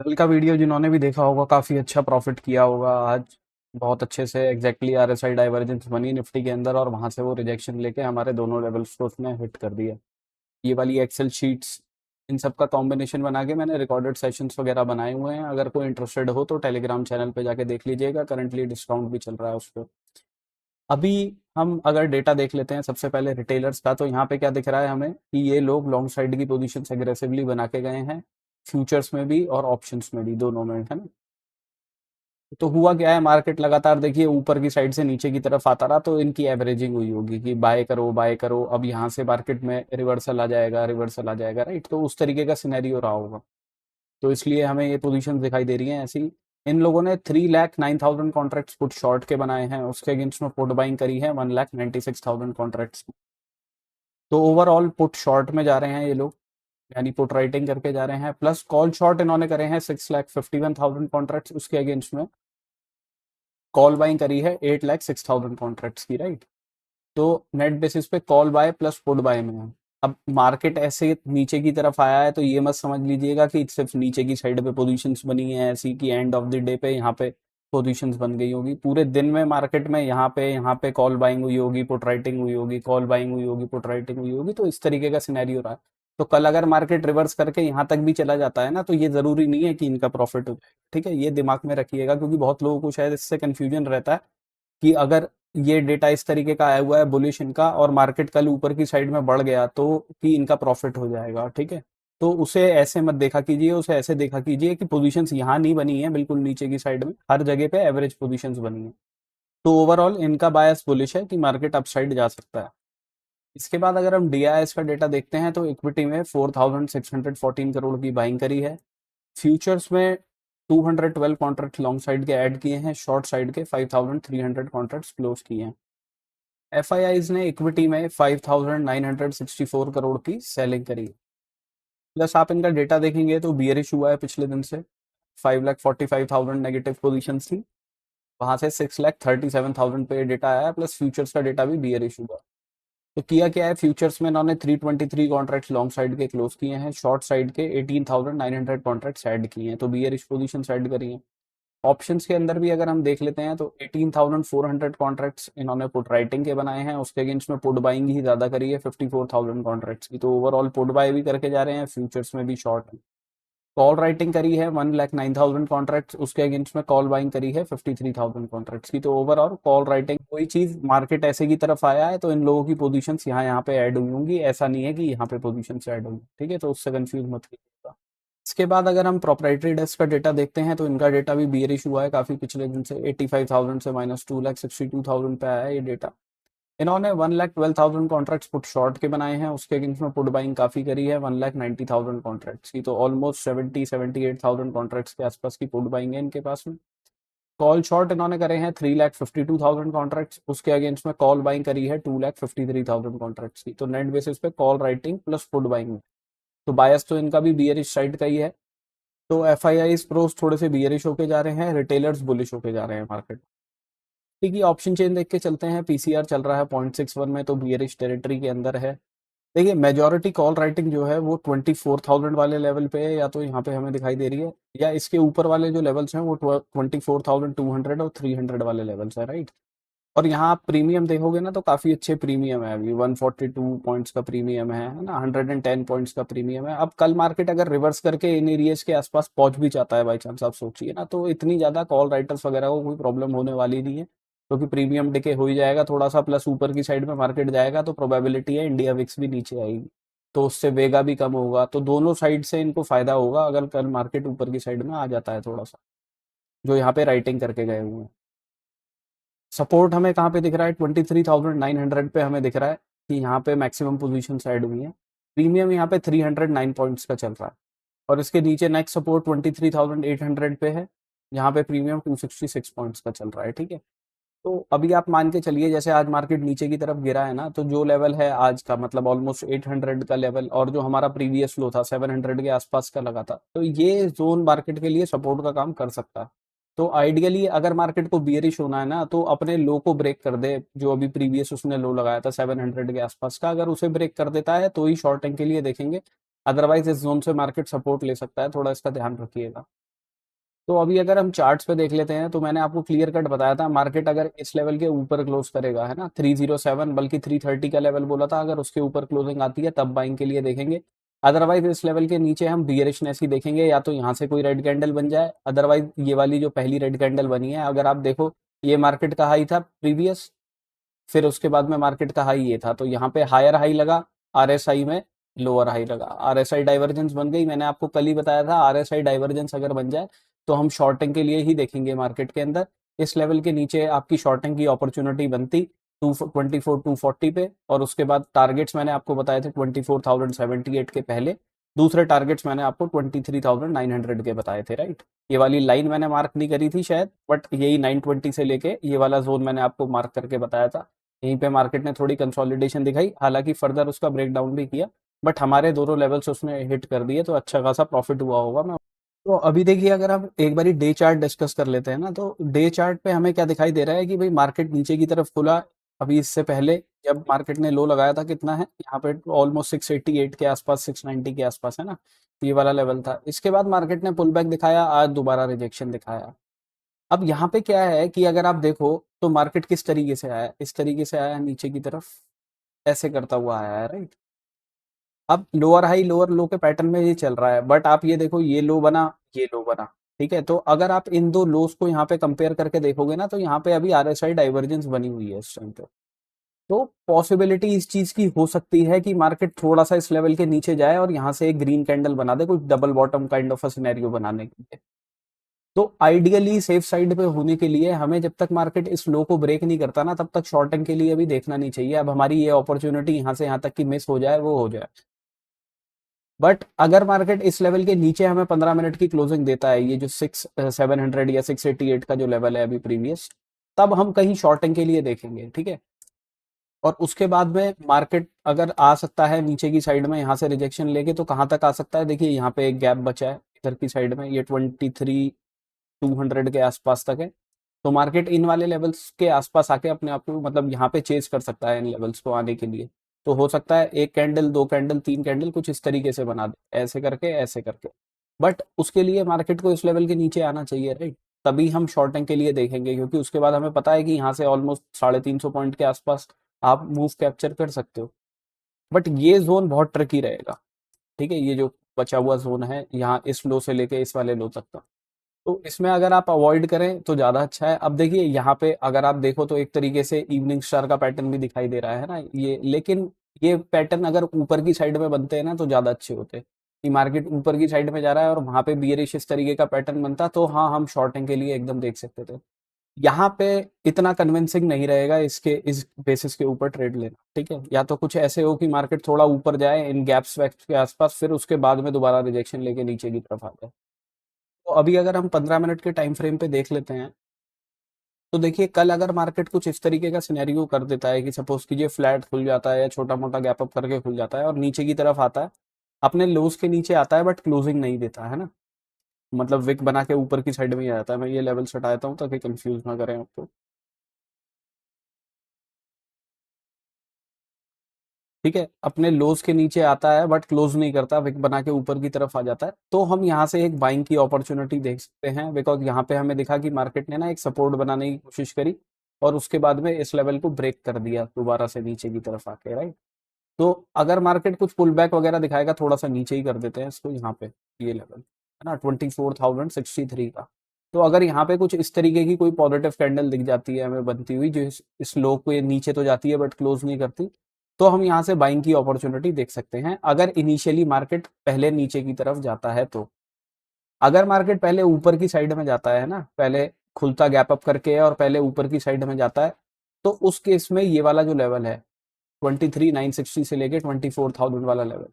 कल का वीडियो जिन्होंने भी देखा होगा काफ़ी अच्छा प्रॉफिट किया होगा आज। बहुत अच्छे से एग्जैक्टली आरएसआई डाइवर्जेंस बनी निफ्टी के अंदर और वहां से वो रिजेक्शन लेके हमारे दोनों लेवल्स को उसने हिट कर दिया। ये वाली एक्सेल शीट्स इन सब का कॉम्बिनेशन बना के मैंने रिकॉर्डेड सेशंस वगैरह बनाए हुए हैं। अगर कोई इंटरेस्टेड हो तो टेलीग्राम चैनल पे जाके देख लीजिएगा, करंटली डिस्काउंट भी चल रहा है उस पर। अभी हम अगर डेटा देख लेते हैं सबसे पहले रिटेलर्स का, तो यहाँ पे क्या दिख रहा है हमें कि ये लोग लॉन्ग साइड की पोजीशन एग्रेसिवली बना के गए हैं, फ्यूचर्स में भी और ऑप्शंस में भी, दोनों में, है ना। तो हुआ क्या है, मार्केट लगातार देखिए ऊपर की साइड से नीचे की तरफ आता रहा, तो इनकी एवरेजिंग हुई होगी कि बाय करो बाय करो, अब यहाँ से मार्केट में रिवर्सल आ जाएगा, रिवर्सल आ जाएगा, राइट। तो उस तरीके का सिनेरियो रहा होगा, तो इसलिए हमें ये पोजीशन दिखाई दे रही है ऐसी। इन लोगों ने 3,09,000 कॉन्ट्रैक्ट्स पुट शॉर्ट के बनाए हैं, उसके अगेंस्ट में पुट बाइंग करी है 1,96,000 कॉन्ट्रैक्ट्स। तो ओवरऑल पुट शॉर्ट में जा रहे हैं ये लोग, यानी पुट राइटिंग करके जा रहे हैं, प्लस कॉल शॉर्ट इन्होंने करे हैं 6,51,000 कॉन्ट्रैक्ट्स, उसके अगेंस्ट में कॉल बाइंग करी है 8,06,000 कॉन्ट्रैक्ट्स की, राइट। तो नेट बेसिस पे call buy plus put buy में है। अब मार्केट ऐसे नीचे की तरफ आया है तो ये मत समझ लीजिएगा कि सिर्फ नीचे की साइड पे पोजीशंस बनी है ऐसी कि एंड ऑफ द डे पे यहाँ पे पोजीशंस बन गई होगी। पूरे दिन में मार्केट में यहाँ पे कॉल बाइंग हुई होगी, पुट राइटिंग हुई होगी, कॉल बाइंग हुई होगी, पुट राइटिंग हुई होगी, तो इस तरीके का सिनेरियो रहा है। तो कल अगर मार्केट रिवर्स करके यहाँ तक भी चला जाता है ना, तो ये जरूरी नहीं है कि इनका प्रॉफिट हो जाए, ठीक है। ये दिमाग में रखिएगा, क्योंकि बहुत लोगों को शायद इससे कंफ्यूजन रहता है कि अगर ये डेटा इस तरीके का आया हुआ है बुलिश इनका और मार्केट कल ऊपर की साइड में बढ़ गया तो कि इनका प्रॉफिट हो जाएगा, ठीक है। तो उसे ऐसे मत देखा कीजिए, उसे ऐसे देखा कीजिए कि पोजीशंस यहाँ नहीं बनी है, बिल्कुल नीचे की साइड में हर जगह पे एवरेज पोजीशंस बनी है। तो ओवरऑल इनका बायस बुलिश है कि मार्केट अपसाइड जा सकता है। इसके बाद अगर हम डीआईएस का डेटा देखते हैं तो इक्विटी में 4,614 करोड़ की बाइंग करी है, फ्यूचर्स में 212 कॉन्ट्रैक्ट लॉन्ग साइड के ऐड किए हैं, शॉर्ट साइड के 5,300 कॉन्ट्रैक्ट्स क्लोज किए हैं। एफआईआईज ने इक्विटी में 5,964 करोड़ की सेलिंग करी। प्लस आप इनका डेटा देखेंगे तो बियरिश हुआ है पिछले दिन से, 5,45,000 नेगेटिव पोजीशन थी, वहां से 6,37,000 पे डेटा आया, प्लस फ्यूचर्स का डेटा भी बियरिश हुआ। तो किया क्या है, फ्यूचर्स में इन्होंने 323 कॉन्ट्रैक्ट्स लॉन्ग साइड के क्लोज किए हैं, शॉर्ट साइड के 18,900 कॉन्ट्रैक्ट्स ऐड किए हैं, तो बियरिश पोजीशन ऐड करी है। ऑप्शंस के अंदर भी अगर हम देख लेते हैं तो 18,400 कॉन्ट्रैक्ट्स इन्होंने पुट राइटिंग के बनाए हैं, उसके अगेंस्ट में पुट बाइंग ही ज्यादा करी है 54,000 कॉन्ट्रैक्ट्स की, तो ओवरऑल पुट बाय भी करके जा रहे हैं, फ्यूचर्स में भी शॉर्ट है। कॉल राइटिंग करी है 1,09,000 कॉन्ट्रैक्ट्स, उसके अगेंस्ट में कॉल बाइंग करी है 53,000 कॉन्ट्रैक्ट्स की, तो ओवरऑल कॉल राइटिंग कोई चीज मार्केट ऐसे की तरफ आया है तो इन लोगों की पोजीशंस यहाँ यहाँ पे ऐड हुई होंगी, ऐसा नहीं है कि यहाँ पे पोजीशंस ऐड होंगी, ठीक है। तो उससे कंफ्यूज मत कीजिएगा। इसके बाद अगर हम प्रोप्राइटरी डेस्क का डेटा देखते हैं तो इनका डेटा भी बियरिश हुआ है काफी पिछले दिन से, 85,000 से माइनस 2,62,000 पे आया है ये डेटा। इन्होंने 1,12,000 कॉन्ट्रैक्ट्स पुट शॉर्ट के बनाए हैं, उसके अगेंस्ट में पुट बाइंग काफी करी है 1,90,000 कॉन्ट्रैक्ट्स की, तो ऑलमोस्ट 78,000 कॉन्ट्रैक्ट्स के आसपास की पुट बाइंग है इनके पास में। कॉल शॉर्ट इन्होंने करे हैं 3,52,000 कॉन्ट्रैक्ट्स, उसके अगेंस्ट में कॉल बाइंग करी है 2,53,000 कॉन्ट्रैक्ट्स की, तो नेट बेसिस पे call writing plus put buying, तो बायस तो इनका भी बियरिश साइड का ही है। तो एफ आई आई प्रोस थोड़े से बियरिश होके जा रहे हैं, रिटेलर्स बुलिश होके जा रहे हैं मार्केट। ठीक है, ऑप्शन चेन देख के चलते हैं, पीसीआर चल रहा है 0.61 में, तो बियरिश टेरिटरी के अंदर है। देखिए मेजोरिटी कॉल राइटिंग जो है वो 24,000 वाले लेवल पे है, या तो यहाँ पे हमें दिखाई दे रही है, या इसके ऊपर वाले जो लेवल्स हैं वो 24,200 और 300 वाले लेवल्स है, राइट। और यहाँ आप प्रीमियम देखोगे ना तो काफी अच्छे प्रीमियम है, अभी 142 पॉइंट्स का प्रीमियम है ना, 110 पॉइंट्स का प्रीमियम है। अब कल मार्केट अगर रिवर्स करके इन एरियाज के आसपास पहुंच भी जाता है बाई चांस, आप सोचिए ना, तो इतनी ज्यादा कॉल राइटर्स वगैरह को कोई प्रॉब्लम होने वाली नहीं है, क्योंकि प्रीमियम डिके हो ही जाएगा थोड़ा सा, प्लस ऊपर की साइड में मार्केट जाएगा तो प्रोबेबिलिटी है इंडिया विक्स भी नीचे आएगी, तो उससे वेगा भी कम होगा, तो दोनों साइड से इनको फायदा होगा अगर कल मार्केट ऊपर की साइड में आ जाता है थोड़ा सा, जो यहाँ पे राइटिंग करके गए हुए हैं। सपोर्ट हमें कहाँ पे दिख रहा है, 23,900 पे हमें दिख रहा है कि यहाँ पे मैक्सिमम पोजीशन ऐड हुई है। प्रीमियम यहाँ पे 309 पॉइंट्स का चल रहा है, और इसके नीचे नेक्स्ट सपोर्ट 23,800 पे है, यहाँ पे प्रीमियम 266 पॉइंट्स का चल रहा है, ठीक है। तो अभी आप मान के चलिए जैसे आज मार्केट नीचे की तरफ गिरा है ना, तो जो लेवल है आज का मतलब ऑलमोस्ट 800 का लेवल, और जो हमारा प्रीवियस लो था 700 के आसपास का लगा था, तो ये जोन मार्केट के लिए सपोर्ट का काम कर सकता है। तो आइडियली अगर मार्केट को बियरिश होना है ना तो अपने लो को ब्रेक कर दे, जो अभी प्रीवियस उसने लो लगाया था 700 के आसपास का, अगर उसे ब्रेक कर देता है तो ही शॉर्टिंग के लिए देखेंगे, अदरवाइज इस जोन से मार्केट सपोर्ट ले सकता है, थोड़ा इसका ध्यान रखिएगा। तो अभी अगर हम चार्ट्स पे देख लेते हैं तो मैंने आपको क्लियर कट बताया था, मार्केट अगर इस लेवल के ऊपर क्लोज करेगा, है ना, 307 बल्कि 330 का लेवल बोला था, अगर उसके ऊपर क्लोजिंग आती है तब बाइंग के लिए देखेंगे। अदरवाइज इस लेवल के नीचे हम बियरिशनेस ही देखेंगे, या तो यहाँ से कोई रेड कैंडल बन जाए, अदरवाइज ये वाली जो पहली रेड कैंडल बनी है, अगर आप देखो ये मार्केट का हाई था प्रीवियस, फिर उसके बाद में मार्केट का हाई ये था, तो यहाँ पे हायर हाई लगा, आरएसआई में लोअर हाई लगा, आरएसआई डाइवर्जेंस बन गई। मैंने आपको कल ही बताया था आरएसआई डाइवर्जेंस अगर बन जाए तो हम शॉर्टिंग के लिए ही देखेंगे मार्केट के अंदर। इस लेवल के नीचे आपकी शॉर्टिंग की अपॉर्चुनिटी बनती 224 240 पे, और उसके बाद टारगेट्स मैंने आपको बताए थे 24,078 के पहले, दूसरे टारगेट्स मैंने आपको 23,900 के बताए थे, राइट। ये वाली लाइन मैंने मार्क नहीं करी थी शायद, बट यही 920 से लेके ये वाला जोन मैंने आपको मार्क करके बताया था। यहीं पे मार्केट ने थोड़ी कंसोलिडेशन दिखाई, हालांकि फर्दर उसका ब्रेकडाउन भी किया, बट हमारे दोनों लेवल्स उसने हिट कर दिए, तो अच्छा खासा प्रॉफिट हुआ होगा। मैं तो अभी देखिए अगर हम एक बारी डे चार्ट डिस्कस कर लेते हैं ना, तो डे चार्ट पे हमें क्या दिखाई दे रहा है कि भाई मार्केट नीचे की तरफ खुला। अभी इससे पहले जब मार्केट ने लो लगाया था कितना है यहाँ पे, ऑलमोस्ट 688 के आसपास, 690 के आसपास, है ना, ये वाला लेवल था। इसके बाद मार्केट ने पुल बैक दिखाया, आज दोबारा रिजेक्शन दिखाया। अब यहाँ पे क्या है कि अगर आप देखो तो मार्केट किस तरीके से आया, इस तरीके से आया नीचे की तरफ, ऐसे करता हुआ आया है, राइट। अब लोअर हाई लोअर लो के पैटर्न में ये चल रहा है, बट आप ये देखो ये लो बना, ये लो बना, ठीक है। तो अगर आप इन दो लोस को यहाँ पे कंपेयर करके देखोगे ना, तो यहाँ पे अभी आरएसआई डाइवर्जेंस बनी हुई है इस टाइम पे। तो पॉसिबिलिटी इस चीज की हो सकती है कि मार्केट थोड़ा सा इस लेवल के नीचे जाए और यहाँ से एक ग्रीन कैंडल बना दे, कुछ double bottom kind of a scenario बनाने के लिए। तो आइडियली सेफ साइड पे होने के लिए हमें जब तक मार्केट इस लो को ब्रेक नहीं करता ना, तब तक शॉर्टिंग के लिए अभी देखना नहीं चाहिए। अब हमारी ये अपॉर्चुनिटी यहाँ से यहाँ तक की मिस हो जाए, वो हो जाए। बट अगर मार्केट इस लेवल के नीचे हमें 15 मिनट की क्लोजिंग देता है, ये जो 700 या 688 का जो लेवल है अभी प्रीवियस, तब हम कहीं शॉर्टिंग के लिए देखेंगे, ठीक है। और उसके बाद में मार्केट अगर आ सकता है नीचे की साइड में यहाँ से रिजेक्शन लेके, तो कहाँ तक आ सकता है, देखिए यहाँ पे एक गैप बचा है इधर की साइड में, ये 23,200 के आसपास तक है। तो मार्केट इन वाले लेवल्स के आसपास आके अपने आप को मतलब यहाँ पे चेज कर सकता है इन लेवल्स को आने के लिए। तो हो सकता है एक कैंडल, दो कैंडल, तीन कैंडल, कुछ इस तरीके से बना दे, ऐसे करके ऐसे करके। बट उसके लिए मार्केट को इस लेवल के नीचे आना चाहिए, राइट। तभी हम शॉर्टिंग के लिए देखेंगे, क्योंकि उसके बाद हमें पता है कि यहाँ से ऑलमोस्ट 350 पॉइंट के आसपास आप मूव कैप्चर कर सकते हो। बट ये जोन बहुत ट्रिकी रहेगा, ठीक है, ये जो बचा हुआ जोन है यहाँ इस लो से लेके इस वाले लो तक का। तो इसमें अगर आप अवॉइड करें तो ज़्यादा अच्छा है। अब देखिए यहाँ पे अगर आप देखो तो एक तरीके से इवनिंग स्टार का पैटर्न भी दिखाई दे रहा है ना ये, लेकिन ये पैटर्न अगर ऊपर की साइड में बनते हैं ना तो ज़्यादा अच्छे होते हैं, कि मार्केट ऊपर की साइड में जा रहा है और वहां पे बियरिश इस तरीके का पैटर्न बनता, तो हाँ हम शॉर्टिंग के लिए एकदम देख सकते थे। यहाँ पे इतना कन्विंसिंग नहीं रहेगा इसके इस बेसिस के ऊपर ट्रेड लेना, ठीक है। या तो कुछ ऐसे हो कि मार्केट थोड़ा ऊपर जाए इन गैप्स वैप्स के आसपास, फिर उसके बाद में दोबारा रिजेक्शन लेके नीचे की तरफ आ जाए। तो अभी अगर हम 15 मिनट के टाइम फ्रेम पे देख लेते हैं, तो देखिए कल अगर मार्केट कुछ इस तरीके का सिनेरियो कर देता है कि सपोज कीजिए फ्लैट खुल जाता है या छोटा मोटा गैप अप करके खुल जाता है और नीचे की तरफ आता है, अपने लोज के नीचे आता है बट क्लोजिंग नहीं देता है ना, मतलब विक बना के ऊपर की साइड में ही आ जाता है। मैं ये लेवल हटाता हूँ ताकि कंफ्यूज ना करें आपको, ठीक है। अपने लोज के नीचे आता है बट क्लोज नहीं करता, विक बना के ऊपर की तरफ आ जाता है, तो हम यहाँ से एक बाइंग की अपॉर्चुनिटी देख सकते हैं, बिकॉज यहाँ पे हमें दिखा कि मार्केट ने ना एक सपोर्ट बनाने की कोशिश करी और उसके बाद में इस लेवल को ब्रेक कर दिया दोबारा से नीचे की तरफ आके, राइट। तो अगर मार्केट कुछ पुल बैक वगैरह दिखाएगा, थोड़ा सा नीचे ही कर देते हैं इसको यहाँ पे, ये लेवल है ना 24,063 का। तो अगर यहाँ पे कुछ इस तरीके की कोई पॉजिटिव कैंडल दिख जाती है हमें बनती हुई, जो इस लो को ये नीचे तो जाती है बट क्लोज नहीं करती, तो हम यहाँ से बाइंग की अपॉर्चुनिटी देख सकते हैं, अगर इनिशियली मार्केट पहले नीचे की तरफ जाता है तो। अगर मार्केट पहले ऊपर की साइड में जाता है ना, पहले खुलता गैप अप करके और पहले ऊपर की साइड में जाता है, तो उस केस में ये वाला जो लेवल है 23,960 से लेके 24,000 वाला लेवल,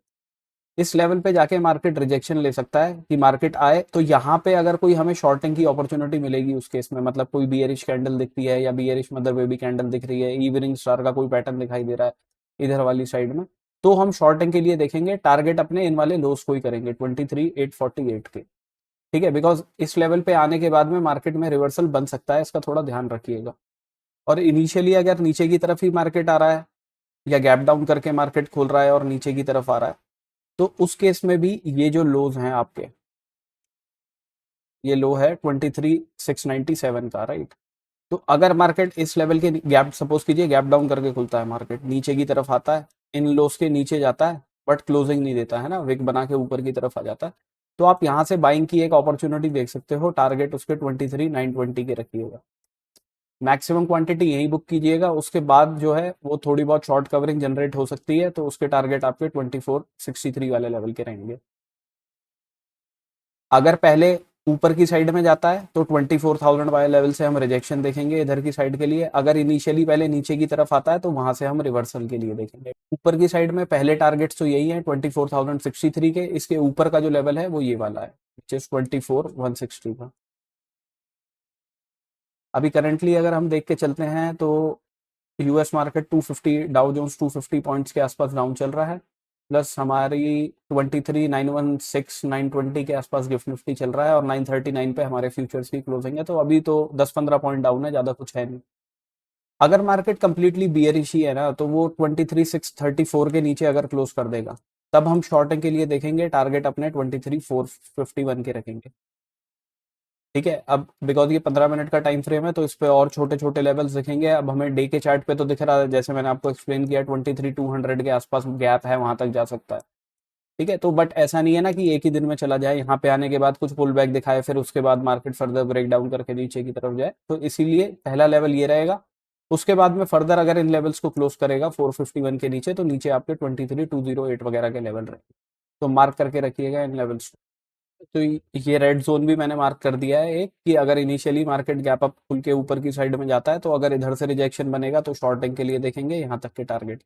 इस लेवल पे जाके मार्केट रिजेक्शन ले सकता है कि मार्केट आए, तो यहाँ पे अगर कोई हमें शॉर्टिंग की अपॉर्चुनिटी मिलेगी उस केस में, मतलब कोई बियरिश कैंडल दिखती है या बियरिश मदर बेबी कैंडल दिख रही है, इवनिंग स्टार का कोई पैटर्न दिखाई दे रहा है इधर वाली साइड में, तो हम शॉर्टिंग के लिए देखेंगे, टारगेट अपने इन वाले लोस को ही करेंगे 23,848 के, ठीक है। बिकॉज इस लेवल पे आने के बाद में मार्केट में रिवर्सल बन सकता है, इसका थोड़ा ध्यान रखिएगा। और इनिशियली अगर नीचे की तरफ ही मार्केट आ रहा है या गैप डाउन करके मार्केट खोल रहा है और नीचे की तरफ आ रहा है, तो उस केस में भी ये जो लोज हैं आपके, ये लो है 23,697 का, राइट। तो अगर मार्केट इस लेवल के गैप, सपोज कीजिए गैप डाउन करके खुलता है, मार्केट नीचे की तरफ आता है, इन लोस के नीचे जाता है, बट क्लोजिंग नहीं देता है ना, विक बना के ऊपर की तरफ आ जाता है, तो आप यहाँ से बाइंग की एक अपॉर्चुनिटी देख सकते हो। टारगेट उसके 23,920 के रखिएगा, मैक्सिमम क्वांटिटी यही बुक कीजिएगा। उसके बाद जो है वो थोड़ी बहुत शॉर्ट कवरिंग जनरेट हो सकती है, तो उसके टारगेट आपके 2463 वाले लेवल के रहेंगे। अगर पहले ऊपर की साइड में जाता है तो 24,000 वाले लेवल से हम रिजेक्शन देखेंगे इधर की साइड के लिए। अगर इनिशियली पहले नीचे की तरफ आता है तो वहां से हम रिवर्सल के लिए देखेंगे। ऊपर की साइड में पहले टारगेट्स तो यही है 24,063 के, इसके ऊपर का जो लेवल है वो ये वाला है, 24,160 का। अभी करंटली अगर हम देख के चलते हैं तो US market 250, Dow Jones 250 points के आसपास डाउन चल रहा है, प्लस हमारी 23,916,920 के आसपास गिफ्ट निफ्टी चल रहा है, और 939 पे हमारे फ्यूचर्स की क्लोजिंग है। तो अभी तो 10-15 पॉइंट डाउन है, ज़्यादा कुछ है नहीं। अगर मार्केट कंप्लीटली बियरिश ही है ना, तो वो 23,634 के नीचे अगर क्लोज कर देगा, तब हम शॉर्टिंग के लिए देखेंगे, टारगेट अपने 23,451 के रखेंगे। ठीक है, अब बिकॉज ये 15 मिनट का टाइम फ्रेम है तो इस पे और छोटे छोटे लेवल्स दिखेंगे। अब हमें डे के चार्ट पे तो दिख रहा है, जैसे मैंने आपको एक्सप्लेन किया, 23,200 के आसपास गैप है, वहां तक जा सकता है। ठीक है, तो बट ऐसा नहीं है ना कि एक ही दिन में चला जाए, यहाँ पे आने के बाद कुछ पुल बैक दिखाए, फिर उसके बाद मार्केट फर्दर ब्रेक डाउन करके नीचे की तरफ जाए। तो इसीलिए पहला लेवल ये रहेगा। उसके बाद में फर्दर अगर इन लेवल्स को क्लोज करेगा 451 के नीचे, तो नीचे आपके 23,208 वगैरह के लेवल रहे, तो मार्क करके रखिएगा इन लेवल्स। तो ये रेड जोन भी मैंने मार्क कर दिया है एक, कि अगर इनिशियली मार्केट गैप अप खुल के ऊपर की साइड में जाता है, तो अगर इधर से रिजेक्शन बनेगा तो शॉर्टिंग के लिए देखेंगे यहाँ तक के टारगेट।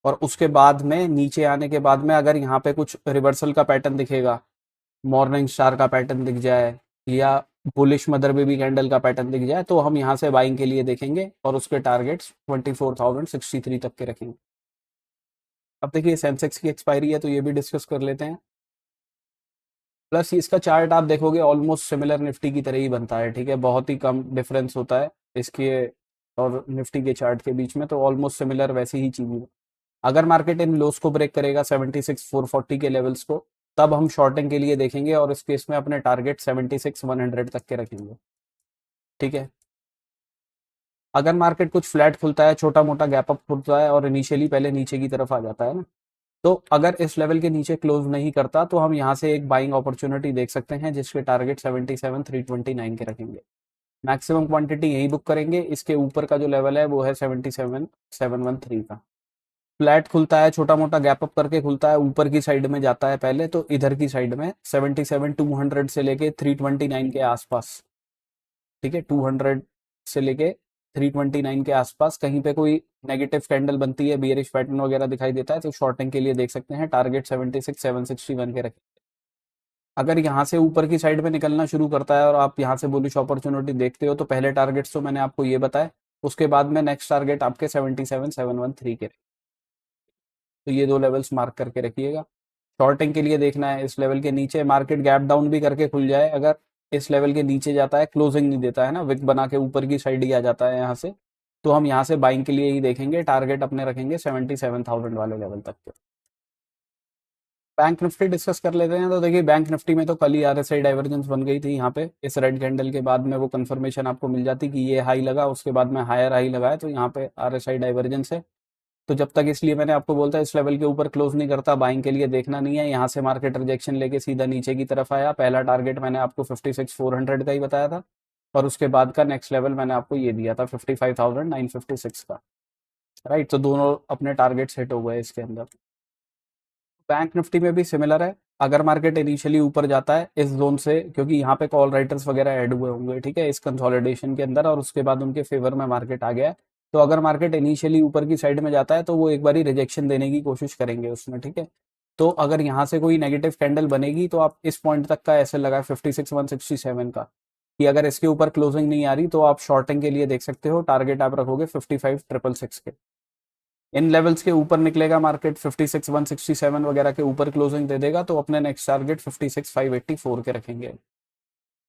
और उसके बाद में नीचे आने के बाद में अगर यहाँ पे कुछ रिवर्सल का पैटर्न दिखेगा, मॉर्निंग स्टार का पैटर्न दिख जाए, या बुलिश मदर बेबी कैंडल का पैटर्न दिख जाए, तो हम यहाँ से बाइंग के लिए देखेंगे, और उसके टारगेट्स 24,063 तक के रखेंगे। अब देखिए सेंसेक्स की एक्सपायरी है तो ये भी डिस्कस कर लेते हैं। प्लस इसका चार्ट आप देखोगे ऑलमोस्ट सिमिलर निफ्टी की तरह ही बनता है, ठीक है, बहुत ही कम डिफरेंस होता है इसके और निफ्टी के चार्ट के बीच में, तो ऑलमोस्ट सिमिलर वैसी ही चीजें। अगर मार्केट इन लोस को ब्रेक करेगा 76,440 के लेवल्स को, तब हम शॉर्टिंग के लिए देखेंगे, और इस केस में अपने टारगेट 76,100 तक के रखेंगे। ठीक है, अगर मार्केट कुछ फ्लैट खुलता है, छोटा मोटा गैप अप खुलता है, और इनिशियली पहले नीचे की तरफ आ जाता है ना, तो अगर इस लेवल के नीचे क्लोज नहीं करता, तो हम यहाँ से एक बाइंग अपॉर्चुनिटी देख सकते हैं, जिसके टारगेट 77,329 के रखेंगे। मैक्सिमम क्वांटिटी यही बुक करेंगे, इसके ऊपर का जो लेवल है वो है 77,713 का। फ्लैट खुलता है, छोटा मोटा गैप अप करके खुलता है, ऊपर की साइड में जाता है पहले, तो इधर की साइड में 77,200 से लेके 329 के आसपास, ठीक है, 200 से लेके 329 के आसपास कहीं पे कोई नेगेटिव कैंडल बनती है, बियरिश पैटर्न वगैरह दिखाई देता है, तो शॉर्टिंग के लिए देख सकते हैं, टारगेट 76,761 के रखें। अगर यहाँ से ऊपर की साइड में निकलना शुरू करता है और आप यहाँ से बुलिश अपॉर्चुनिटी देखते हो, तो पहले टारगेट्स तो मैंने आपको ये बताया, उसके बाद में नेक्स्ट टारगेट आपके 77,713 के। तो ये दो लेवल्स मार्क करके रखिएगा। शॉर्टिंग के लिए देखना है इस लेवल के नीचे मार्केट गैप डाउन भी करके खुल जाए, अगर इस लेवल के नीचे जाता है, क्लोजिंग नहीं देता है ना, विक बना के ऊपर की साइड ही आ जाता है यहाँ से, तो हम यहाँ से बाइंग के लिए ही देखेंगे, टारगेट अपने रखेंगे 77,000 वाले लेवल तक के। बैंक निफ्टी डिस्कस कर लेते हैं। तो देखिए बैंक निफ्टी में तो कल ही आरएसआई डाइवर्जेंस बन गई थी, यहाँ पे इस रेड कैंडल के बाद में वो कंफर्मेशन आपको मिल जाती कि ये हाई लगा, उसके बाद में हायर हाई लगा है, तो यहाँ पे आरएसआई डाइवर्जेंस है। तो जब तक, इसलिए मैंने आपको बोलता है इस लेवल के ऊपर क्लोज नहीं करता, बाइंग के लिए देखना नहीं है। यहाँ से मार्केट रिजेक्शन लेके सीधा नीचे की तरफ आया, पहला टारगेट मैंने आपको 56,400 का ही बताया था, और उसके बाद का नेक्स्ट लेवल मैंने आपको ये दिया था 55,956 का, राइट। तो दोनों अपने टारगेट सेट हो गए इसके अंदर। बैंक निफ्टी में भी सिमिलर है, अगर मार्केट इनिशियली ऊपर जाता है इस जोन से, क्योंकि यहाँ पे कॉल राइटर्स वगैरह ऐड हुए होंगे, ठीक है, इस कंसोलिडेशन के अंदर, और उसके बाद उनके फेवर में मार्केट आ गया है, तो अगर मार्केट इनिशियली ऊपर की साइड में जाता है तो वो एक बारी रिजेक्शन देने की कोशिश करेंगे उसमें, ठीक है। तो अगर यहाँ से कोई नेगेटिव कैंडल बनेगी, तो आप इस पॉइंट तक का ऐसे लगा 56,167 का, कि अगर इसके ऊपर क्लोजिंग नहीं आ रही तो आप शॉर्टिंग के लिए देख सकते हो, टारगेट आप रखोगे 55,666 के। इन लेवल्स के ऊपर निकलेगा मार्केट 56,167 वगैरह के ऊपर क्लोजिंग दे देगा, तो अपने नेक्स्ट टारगेट 56,584 के रखेंगे।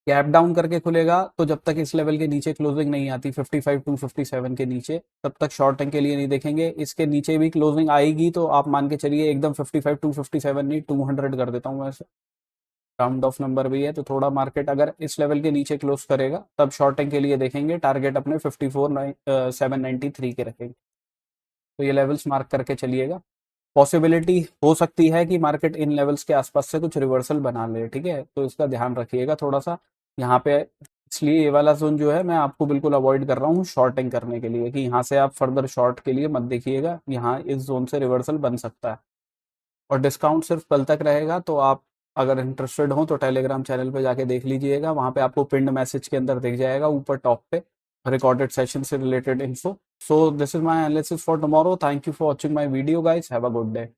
गैप डाउन करके खुलेगा, तो जब तक इस लेवल के नीचे क्लोजिंग नहीं आती 55,257 के नीचे, तब तक शॉर्टिंग के लिए नहीं देखेंगे। इसके नीचे भी क्लोजिंग आएगी तो आप मान के चलिए एकदम 55,257 नहीं 200 कर देता हूँ वैसे, राउंड ऑफ नंबर भी है, तो थोड़ा मार्केट अगर इस लेवल के नीचे क्लोज करेगा तब शॉर्टिंग के लिए देखेंगे, टारगेट अपने 54,793 के रखेंगे। तो ये लेवल्स मार्क करके चलिएगा। पॉसिबिलिटी हो सकती है कि मार्केट इन लेवल्स के आसपास से कुछ रिवर्सल बना ले, ठीक है, तो इसका ध्यान रखिएगा थोड़ा सा यहाँ पे। इसलिए ये वाला जोन जो है मैं आपको बिल्कुल अवॉइड कर रहा हूँ शॉर्टिंग करने के लिए, कि यहाँ से आप फर्दर शॉर्ट के लिए मत देखिएगा, यहाँ इस जोन से रिवर्सल बन सकता है। और डिस्काउंट सिर्फ कल तक रहेगा, तो आप अगर इंटरेस्टेड हो तो टेलीग्राम चैनल पे जाके देख लीजिएगा, वहाँ पे आपको पिंड मैसेज के अंदर दिख जाएगा ऊपर टॉप पे रिकॉर्डेड सेशन से related info. So this is my analysis for tomorrow. Thank you for watching my video guys, have a good day.